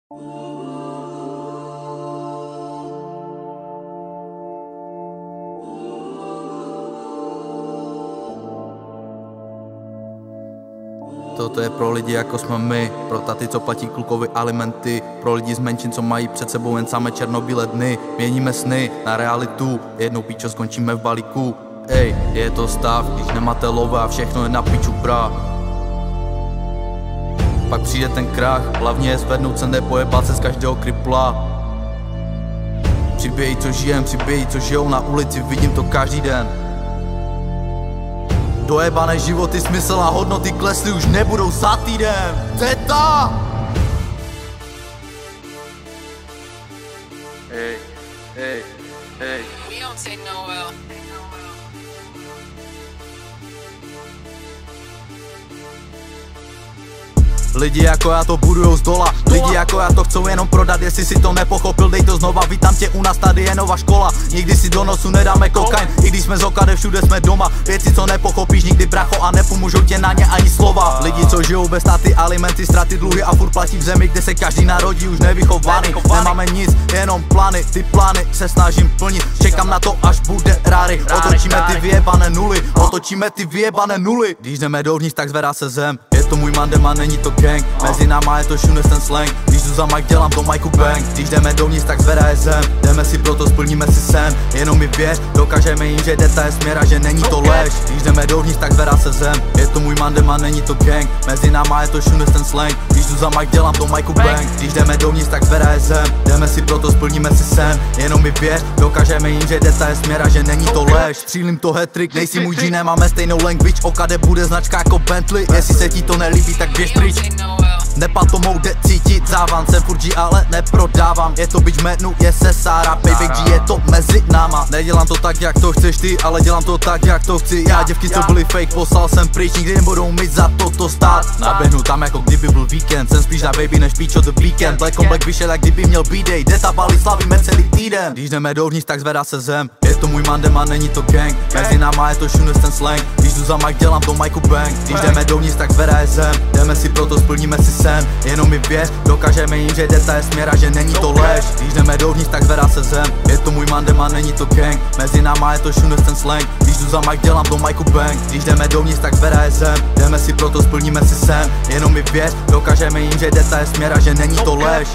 Toto je pro lidi jako jsme my, pro taty, co platí klukovi alimenty, pro lidi z menšin, co mají před sebou jen samé černobílé dny. Měníme sny na realitu, jednou píčo skončíme v balíku. Ej, je to stav, když nemáte love a všechno je na piču prá. Pak přijde ten krach, hlavně je zvednout se, nepojebat se z každého kripla. Přibějí, co žijem, přibějí, co žijou na ulici, vidím to každý den. Dojebané životy, smysl a hodnoty klesly, už nebudou za týden. Zeta! Hey, hey, hey. We don't take no L. Lidi jako já to budujou z dola, lidi jako já to chcou jenom prodat. Jestli si to nepochopil, dej to znova, vítám tě u nás, tady je nová škola. Nikdy si do nosu nedáme kokain, i když jsme z okade, všude jsme doma. Věci, co nepochopíš nikdy, bracho, a nepomůžou tě na ně ani slova. Lidi, co žijou bez státy, alimenty, ztraty, dluhy a furt platí v zemi, kde se každý narodí už nevychovaný. Nemáme nic, jenom plány, ty plány se snažím plnit. Čekám na to, až bude ráry, otočíme ty vyjebané nuly, otočíme ty vyjebané nuly. Když jdeme dovnitř, tak zvedá se zem, je to můj mandem a není to gang. Mezi náma je to šunes ten slang, když jdu za mic, dělám to Michael Bang. Když jdeme dovnitř, tak zvedá je zem, jdeme si proto, splníme si sen. Jenom mi věř, dokážeme jim, že deta je směr a že není to lež. Když jdeme dovnitř, tak zvedá se zem, je to můj mandem a není to gang. Mezi náma je to šunes ten slang, když jdu za mic, dělám to Michael Bang. Když jdeme dovnitř, tak zvedá je zem, jdeme si proto, splníme si sen. Jenom mi věř, dokážeme jim, že deta je směr a že není to lež. Střílím to hat-trick, nejsi můj G, nemáme stejnou language, okade bude značka jako Bentley. Jestli se ti to nelíbí, tak běž pryč. Nepad to mou jde cítit závan, jsem furt G, ale neprodávám. Je to bitch, jménu je se Sára, Payback G, je to mezi náma. Nedělám to tak, jak to chceš ty, ale dělám to tak, jak to chci já. Děvky, co byly fake, poslal jsem pryč, nikdy nebudou mít za to stát. Naběhnu tam, jako kdyby byl víkend, jsem spíš na baby než píčo the weekend. Black on black vyšel, jak kdyby měl B-day, deta balí, slavíme celý týden. Když jdeme dovnitř, tak zvedá se zem, je to můj mandem a není to gang. Mezi náma je to šunes ten slang, když jdu za mic, dělám to Michael Bang. Když jdeme dovnitř, tak zvedá je zem, jdeme si proto, splníme si sen. Jenom mi věř, dokážeme jim, že deta je směr a že není to lež. Když jdeme dovnitř, tak zvedá se zem, je to můj mandem a není to gang. Mezi náma je to šunes ten slang, když jdu za mic, dělám to Michael Bang. Když jdeme dovnitř, tak zvedá je zem, jdeme si proto, splníme si sen. Jenom mi věř, dokážeme jim, že deta je směr a že není to lež.